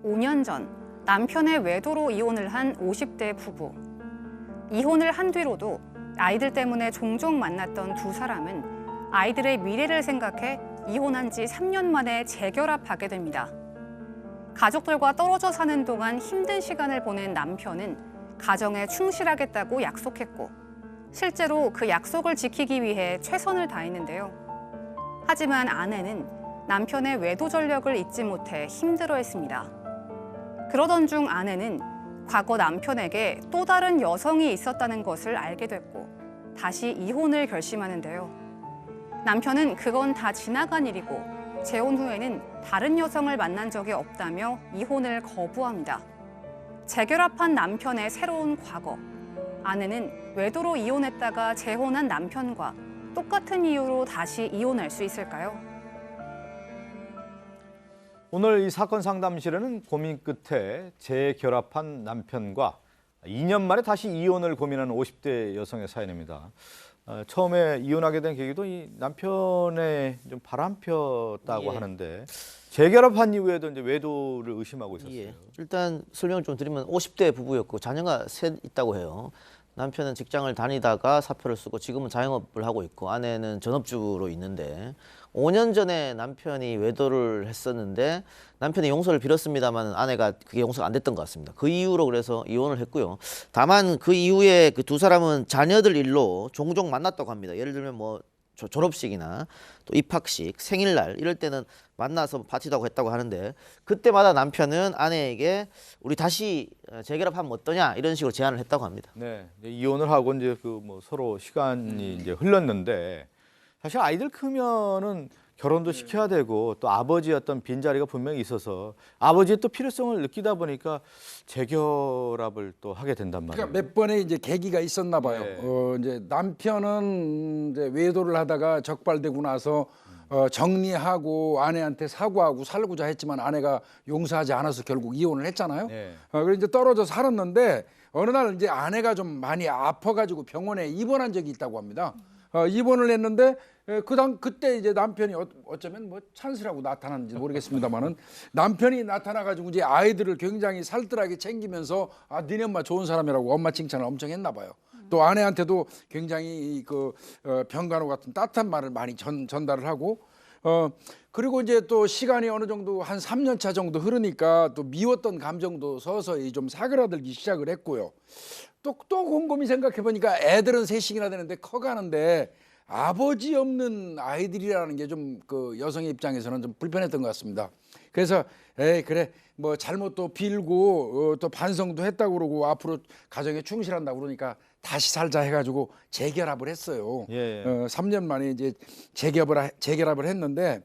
5년 전 남편의 외도로 이혼을 한 50대 부부. 이혼을 한 뒤로도 아이들 때문에 종종 만났던 두 사람은 아이들의 미래를 생각해 이혼한 지 3년 만에 재결합하게 됩니다. 가족들과 떨어져 사는 동안 힘든 시간을 보낸 남편은 가정에 충실하겠다고 약속했고 실제로 그 약속을 지키기 위해 최선을 다했는데요. 하지만 아내는 남편의 외도 전력을 잊지 못해 힘들어했습니다. 그러던 중 아내는 과거 남편에게 또 다른 여성이 있었다는 것을 알게 됐고 다시 이혼을 결심하는데요. 남편은 그건 다 지나간 일이고 재혼 후에는 다른 여성을 만난 적이 없다며 이혼을 거부합니다. 재결합한 남편의 새로운 과거. 아내는 외도로 이혼했다가 재혼한 남편과 똑같은 이유로 다시 이혼할 수 있을까요? 오늘 이 사건 상담실에는 고민 끝에 재결합한 남편과 2년 만에 다시 이혼을 고민하는 50대 여성의 사연입니다. 처음에 이혼하게 된 계기도 이 남편의 좀 바람폈다고 하는데 재결합한 이후에도 이제 외도를 의심하고 있었어요. 예. 일단 설명을 좀 드리면 50대 부부였고 자녀가 셋 있다고 해요. 남편은 직장을 다니다가 사표를 쓰고 지금은 자영업을 하고 있고 아내는 전업주부로 있는데 5년 전에 남편이 외도를 했었는데 남편이 용서를 빌었습니다만 아내가 그게 용서가 안 됐던 것 같습니다. 그 이후로 그래서 이혼을 했고요. 다만 그 이후에 그 두 사람은 자녀들 일로 종종 만났다고 합니다. 예를 들면 뭐 졸업식이나 또 입학식, 생일날 이럴 때는 만나서 파티도 하고 했다고 하는데 그때마다 남편은 아내에게 우리 다시 재결합하면 어떠냐 이런 식으로 제안을 했다고 합니다. 네, 이혼을 하고 이제 그 뭐 서로 시간이 이제 흘렀는데 사실 아이들 크면은 결혼도 시켜야 되고 또 아버지의 어떤 빈자리가 분명히 있어서 아버지의 또 필요성을 느끼다 보니까 재결합을 또 하게 된단 말이에요. 그러니까 몇 번의 이제 계기가 있었나 봐요. 네. 이제 남편은 이제 외도를 하다가 적발되고 나서 정리하고 아내한테 사과하고 살고자 했지만 아내가 용서하지 않아서 결국 이혼을 했잖아요. 네. 그래서 이제 떨어져 살았는데 어느 날 이제 아내가 좀 많이 아파가지고 병원에 입원한 적이 있다고 합니다. 입원을 했는데 그때 이제 남편이 어쩌면 뭐 찬스라고 나타났는지 모르겠습니다만은 남편이 나타나가지고 이제 아이들을 굉장히 살뜰하게 챙기면서 니네 엄마 좋은 사람이라고 엄마 칭찬을 엄청 했나 봐요. 또 아내한테도 굉장히 그 병간호 같은 따뜻한 말을 많이 전달을 하고 그리고 이제 또 시간이 어느 정도 한 3년 차 정도 흐르니까 또 미웠던 감정도 서서히 좀 사그라들기 시작을 했고요. 또 곰곰이 생각해 보니까 애들은 셋씩이나 되는데 커가는데 아버지 없는 아이들이라는 게 좀 그 여성의 입장에서는 좀 불편했던 것 같습니다. 그래서 그래 뭐 잘못도 빌고 또 반성도 했다고 그러고 앞으로 가정에 충실한다고 그러니까 다시 살자 해가지고 재결합을 했어요. 예. 3년 만에 이제 재결합을 했는데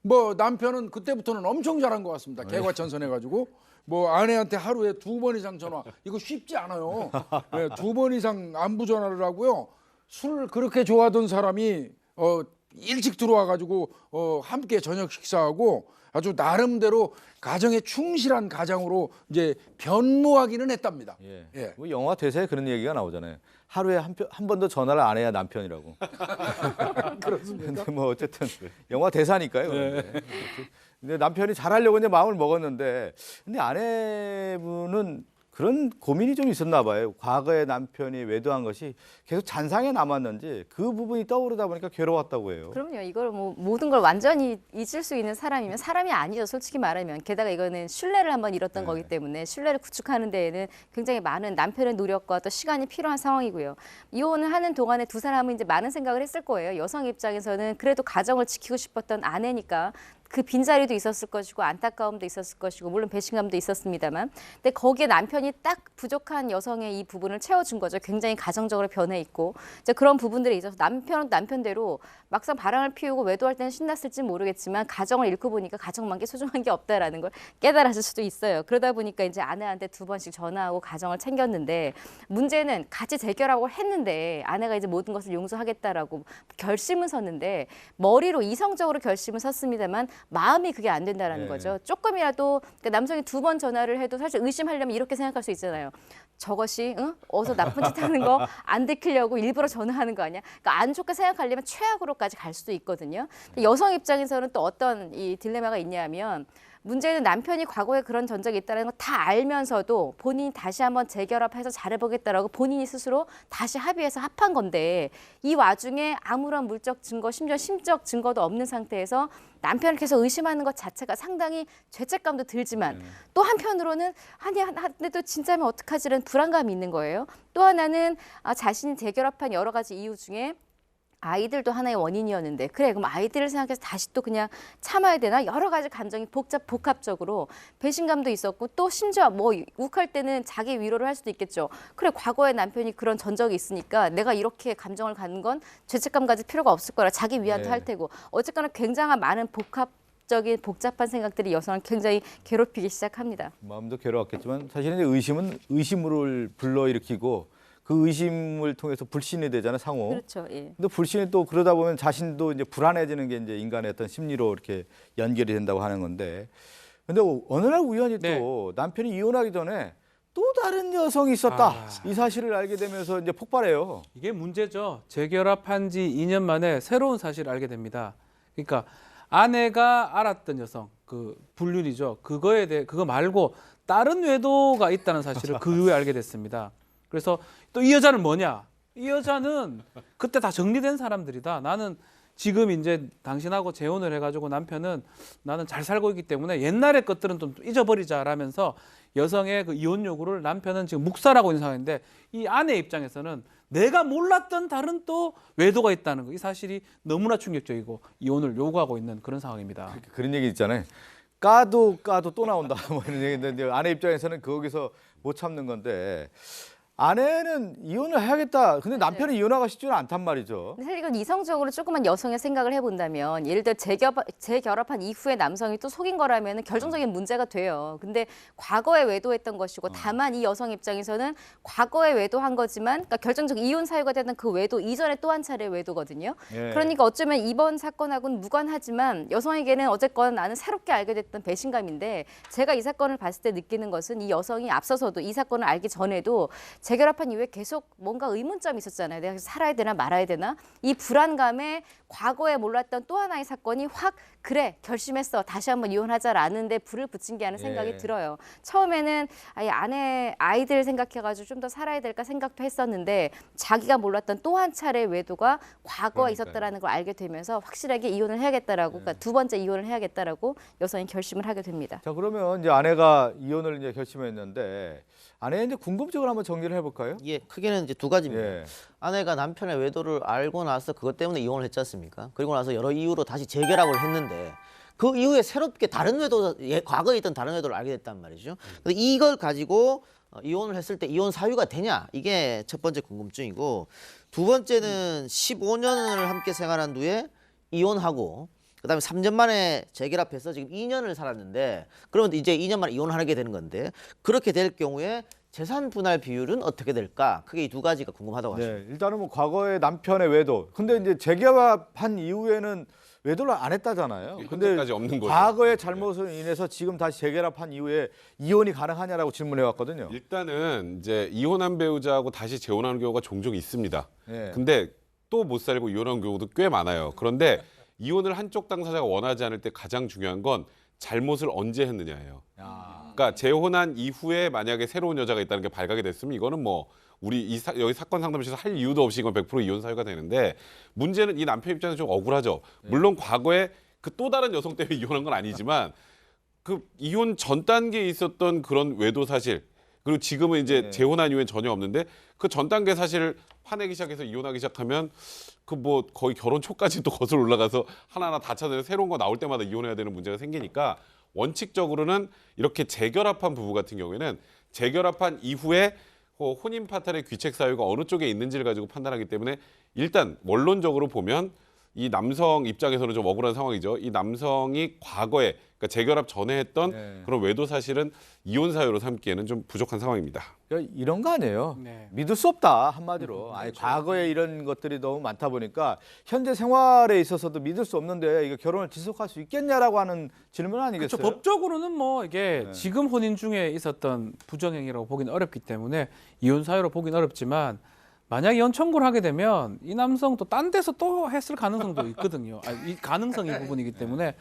뭐 남편은 그때부터는 엄청 잘한 것 같습니다. 개과천선해가지고 뭐 아내한테 하루에 2번 이상 전화 이거 쉽지 않아요. 2번 이상 안부 전화를 하고요. 술을 그렇게 좋아하던 사람이 일찍 들어와가지고 함께 저녁 식사하고 아주 나름대로 가정에 충실한 가장으로 이제 변모하기는 했답니다. 예. 뭐 영화 대사에 그런 얘기가 나오잖아요. 하루에 한 번 더 전화를 안 해야 남편이라고. 그렇습니다. 근데 뭐 어쨌든 영화 대사니까요. 근데 남편이 잘하려고 이제 마음을 먹었는데 근데 아내분은 그런 고민이 좀 있었나 봐요. 과거에 남편이 외도한 것이 계속 잔상에 남았는지 그 부분이 떠오르다 보니까 괴로웠다고 해요. 그럼요. 이걸 뭐 모든 걸 완전히 잊을 수 있는 사람이면 사람이 아니죠. 솔직히 말하면. 게다가 이거는 신뢰를 한번 잃었던 거기 때문에 신뢰를 구축하는 데에는 굉장히 많은 남편의 노력과 또 시간이 필요한 상황이고요. 이혼을 하는 동안에 두 사람은 이제 많은 생각을 했을 거예요. 여성 입장에서는 그래도 가정을 지키고 싶었던 아내니까 그 빈자리도 있었을 것이고 안타까움도 있었을 것이고 물론 배신감도 있었습니다만 근데 거기에 남편이 딱 부족한 여성의 이 부분을 채워준 거죠. 굉장히 가정적으로 변해 있고 이제 그런 부분들에 있어서 남편은 남편대로 막상 바람을 피우고 외도할 때는 신났을지 모르겠지만 가정을 잃고 보니까 가정만 게 소중한 게 없다라는 걸 깨달았을 수도 있어요. 그러다 보니까 이제 아내한테 2번씩 전화하고 가정을 챙겼는데 문제는 같이 재결합을 했는데 아내가 이제 모든 것을 용서하겠다라고 결심을 섰는데 머리로 이성적으로 결심을 섰습니다만 마음이 그게 안 된다라는 거죠. 조금이라도 그러니까 남성이 2번 전화를 해도 사실 의심하려면 이렇게 생각할 수 있잖아요. 저것이 어서 나쁜 짓 하는 거 안 들키려고 일부러 전화하는 거 아니야? 그러니까 안 좋게 생각하려면 최악으로까지 갈 수도 있거든요. 여성 입장에서는 또 어떤 이 딜레마가 있냐면 문제는 남편이 과거에 그런 전적이 있다는 걸 다 알면서도 본인이 다시 한번 재결합해서 잘해보겠다라고 본인이 스스로 다시 합의해서 합한 건데 이 와중에 아무런 물적 증거, 심지어 심적 증거도 없는 상태에서 남편을 계속 의심하는 것 자체가 상당히 죄책감도 들지만 또 한편으로는 아니 근데 또 진짜면 어떡하지라는 불안감이 있는 거예요. 또 하나는 자신이 재결합한 여러 가지 이유 중에 아이들도 하나의 원인이었는데 그래 그럼 아이들을 생각해서 다시 또 그냥 참아야 되나 여러 가지 감정이 복합적으로 배신감도 있었고 또 심지어 뭐 욱할 때는 자기 위로를 할 수도 있겠죠. 그래 과거에 남편이 그런 전적이 있으니까 내가 이렇게 감정을 갖는 건 죄책감 가질 필요가 없을 거라 자기 위안도 할 테고 어쨌거나 굉장한 많은 복합적인 복잡한 생각들이 여성을 굉장히 괴롭히기 시작합니다. 마음도 괴로웠겠지만 사실은 이제 의심은 의심을 불러일으키고 그 의심을 통해서 불신이 되잖아요, 상호. 그렇죠. 예. 근데 불신이 또 그러다 보면 자신도 이제 불안해지는 게 이제 인간의 어떤 심리로 이렇게 연결이 된다고 하는 건데. 근데 어느 날 우연히 또 남편이 이혼하기 전에 또 다른 여성이 있었다. 이 사실을 알게 되면서 이제 폭발해요. 이게 문제죠. 재결합한 지 2년 만에 새로운 사실을 알게 됩니다. 그러니까 아내가 알았던 여성, 그 불륜이죠. 그거 말고 다른 외도가 있다는 사실을 그 이후에 알게 됐습니다. 그래서 또 이 여자는 뭐냐? 이 여자는 그때 다 정리된 사람들이다. 나는 지금 이제 당신하고 재혼을 해가지고 남편은 나는 잘 살고 있기 때문에 옛날의 것들은 좀 잊어버리자라면서 여성의 그 이혼 요구를 남편은 지금 묵살하고 있는 상황인데 이 아내 입장에서는 내가 몰랐던 다른 또 외도가 있다는 거. 이 사실이 너무나 충격적이고 이혼을 요구하고 있는 그런 상황입니다. 그런 얘기 있잖아요. 까도 또 나온다. 뭐 이런 얘기인데 아내 입장에서는 거기서 못 참는 건데 아내는 이혼을 해야겠다. 근데 남편이 이혼하기가 쉽지는 않단 말이죠. 사실 이건 이성적으로 조금만 여성의 생각을 해본다면 예를 들어 재결합한 이후에 남성이 또 속인 거라면 결정적인 문제가 돼요. 근데 과거에 외도했던 것이고 다만 이 여성 입장에서는 과거에 외도한 거지만 그러니까 결정적 이혼 사유가 되는 그 외도 이전에 또 한 차례 외도거든요. 예. 그러니까 어쩌면 이번 사건하고는 무관하지만 여성에게는 어쨌건 나는 새롭게 알게 됐던 배신감인데 제가 이 사건을 봤을 때 느끼는 것은 이 여성이 앞서서도 이 사건을 알기 전에도 재결합한 이후에 계속 뭔가 의문점이 있었잖아요. 내가 살아야 되나 말아야 되나? 이 불안감에 과거에 몰랐던 또 하나의 사건이 확 그래 결심했어 다시 한번 이혼하자라는데 불을 붙인 게 하는 생각이 들어요. 처음에는 아이들 생각해가지고 좀 더 살아야 될까 생각도 했었는데 자기가 몰랐던 또 한 차례 외도가 과거에 있었다라는 걸 알게 되면서 확실하게 이혼을 해야겠다라고 그러니까 두 번째 이혼을 해야겠다라고 여성이 결심을 하게 됩니다. 자, 그러면 이제 아내가 이혼을 이제 결심했는데 아내의 이제 궁금증을 한번 정리를 해볼까요? 예, 크게는 이제 두 가지입니다. 예. 아내가 남편의 외도를 알고 나서 그것 때문에 이혼을 했지 않습니까? 그리고 나서 여러 이유로 다시 재결합을 했는데 그 이후에 새롭게 다른 외도, 과거에 있던 다른 외도를 알게 됐단 말이죠. 근데 이걸 가지고 이혼을 했을 때 이혼 사유가 되냐? 이게 첫 번째 궁금증이고 두 번째는 15년을 함께 생활한 뒤에 이혼하고 그다음에 3년 만에 재결합해서 지금 2년을 살았는데 그러면 이제 2년 만에 이혼하게 되는 건데 그렇게 될 경우에 재산 분할 비율은 어떻게 될까? 크게 이 두 가지가 궁금하다고 하십니다. 네, 일단은 뭐 과거에 남편의 외도. 근데 이제 재결합한 이후에는 외도를 안 했다잖아요. 근데 현재까지 없는 거죠. 과거의 잘못으로 인해서 지금 다시 재결합한 이후에 이혼이 가능하냐라고 질문해 왔거든요. 일단은 이제 이혼한 배우자하고 다시 재혼하는 경우가 종종 있습니다. 예. 근데 또 못 살고 이혼한 경우도 꽤 많아요. 그런데 이혼을 한쪽 당사자가 원하지 않을 때 가장 중요한 건 잘못을 언제 했느냐예요. 그러니까 재혼한 이후에 만약에 새로운 여자가 있다는 게 발각이 됐으면 이거는 뭐 우리 여기 사건 상담실에서 할 이유도 없이 이건 100% 이혼 사유가 되는데 문제는 이 남편 입장에서 좀 억울하죠. 물론 과거에 그 또 다른 여성 때문에 이혼한 건 아니지만 그 이혼 전 단계에 있었던 그런 외도 사실 그리고 지금은 이제 재혼한 이후엔 전혀 없는데 그 전 단계 사실을 화내기 시작해서 이혼하기 시작하면 그 뭐 거의 결혼 초까지 또 거슬러 올라가서 하나하나 다 찾아내서 새로운 거 나올 때마다 이혼해야 되는 문제가 생기니까 원칙적으로는 이렇게 재결합한 부부 같은 경우에는 재결합한 이후에 혼인 파탈의 귀책 사유가 어느 쪽에 있는지를 가지고 판단하기 때문에 일단 원론적으로 보면 이 남성 입장에서는 좀 억울한 상황이죠. 이 남성이 과거에 그러니까 재결합 전에 했던 그런 외도 사실은 이혼 사유로 삼기에는 좀 부족한 상황입니다. 그러니까 이런 거 아니에요. 네. 믿을 수 없다 한마디로. 아니, 과거에 이런 것들이 너무 많다 보니까 현재 생활에 있어서도 믿을 수 없는데 이거 결혼을 지속할 수 있겠냐라고 하는 질문 아니겠어요? 그렇죠. 법적으로는 뭐 이게 지금 혼인 중에 있었던 부정행위라고 보기는 어렵기 때문에 이혼 사유로 보기는 어렵지만 만약 이혼 청구를 하게 되면 이 남성 또 딴 데서 또 했을 가능성도 있거든요. 이 가능성이 부분이기 때문에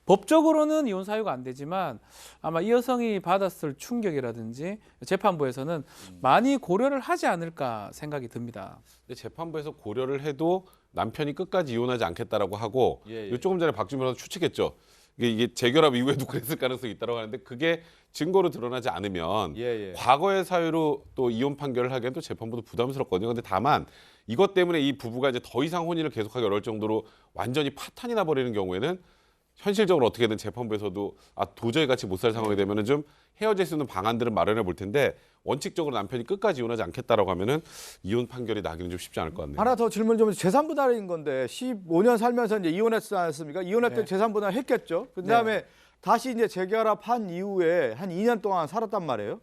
법적으로는 이혼 사유가 안 되지만 아마 이 여성이 받았을 충격이라든지 재판부에서는 많이 고려를 하지 않을까 생각이 듭니다. 근데 재판부에서 고려를 해도 남편이 끝까지 이혼하지 않겠다라고 하고 예, 예. 조금 전에 박주민 변호사 추측했죠. 이게 재결합 이후에도 그랬을 가능성이 있다고 하는데 그게 증거로 드러나지 않으면 예, 예. 과거의 사유로 또 이혼 판결을 하기엔 또 재판부도 부담스럽거든요. 근데 다만 이것 때문에 이 부부가 이제 더 이상 혼인을 계속하기 어려울 정도로 완전히 파탄이 나버리는 경우에는 현실적으로 어떻게든 재판부에서도 도저히 같이 못 살 상황이 되면은 좀 헤어질 수 있는 방안들은 마련해 볼 텐데 원칙적으로 남편이 끝까지 이혼하지 않겠다라고 하면은 이혼 판결이 나기는 좀 쉽지 않을 것 같네요. 하나 더 질문 좀 재산 분할인 건데 15년 살면서 이제 이혼했지 않습니까? 이혼했더니 재산 분할 했겠죠. 그다음에 다시 이제 재결합한 이후에 한 2년 동안 살았단 말이에요.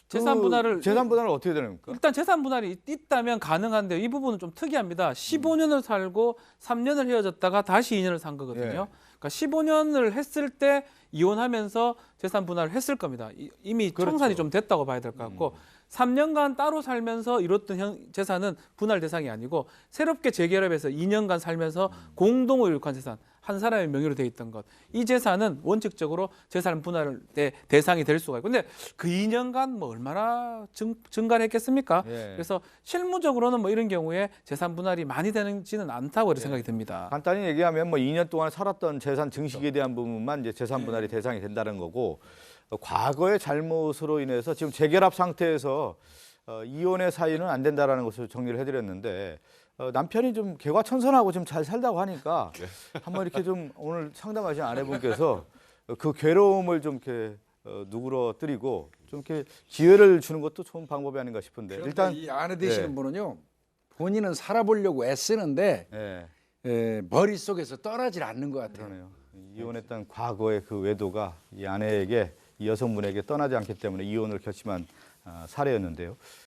재산 분할을 재산 분할은 어떻게 되는 겁니까? 일단 재산 분할이 있다면 가능한데 이 부분은 좀 특이합니다. 15년을 살고 3년을 헤어졌다가 다시 2년을 산 거거든요. 예. 그러니까 15년을 했을 때 이혼하면서 재산 분할을 했을 겁니다. 이미 그렇죠. 청산이 좀 됐다고 봐야 될 것 같고 3년간 따로 살면서 이뤘던 재산은 분할 대상이 아니고 새롭게 재결합해서 2년간 살면서 공동으로 이룩한 재산 한 사람의 명의로 돼 있던 것. 이 재산은 원칙적으로 재산 분할 대상이 될 수가 있고 근데 그 2년간 뭐 얼마나 증가를 했겠습니까? 예. 그래서 실무적으로는 뭐 이런 경우에 재산 분할이 많이 되지는 않다고 이렇게 생각이 듭니다. 간단히 얘기하면 뭐 2년 동안 살았던 재산 증식에 대한 부분만 이제 재산 분할이 대상이 된다는 거고 과거의 잘못으로 인해서 지금 재결합 상태에서 이혼의 사유는 안 된다라는 것을 정리를 해드렸는데 남편이 좀 개과천선하고 좀 잘 살다고 하니까 한번 이렇게 좀 오늘 상담하신 아내분께서 그 괴로움을 좀 이렇게 누그러뜨리고 좀 이렇게 기회를 주는 것도 좋은 방법이 아닌가 싶은데 일단 일단 이 아내 되시는 예. 분은요 본인은 살아보려고 애쓰는데 예, 머릿속에서 떠나질 않는 것 같아요. 그러네요. 이혼했던 과거의 그 외도가 이 아내에게 이 여성분에게 떠나지 않기 때문에 이혼을 결심한 사례였는데요.